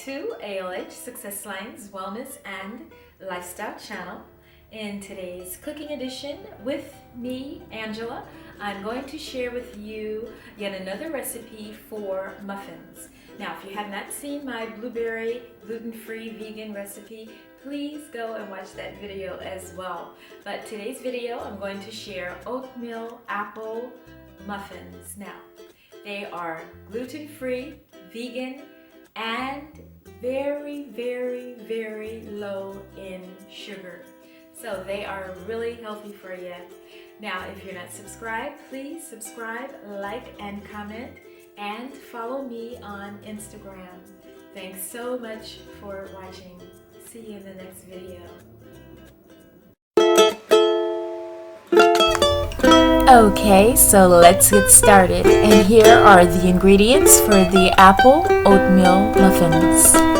to ALH Success Lines Wellness and Lifestyle channel. In today's cooking edition with me, Angela, I'm going to share with you yet another recipe for muffins. Now, if you have not seen my blueberry gluten-free vegan recipe, please go and watch that video as well. But today's video, I'm going to share oatmeal apple muffins. Now, they are gluten-free, vegan, and very, very, very low in sugar. So they are really healthy for you. Now, if you're not subscribed, please subscribe, like, and comment, and follow me on Instagram. Thanks so much for watching. See you in the next video. Okay, so let's get started. And here are the ingredients for the apple oatmeal muffins.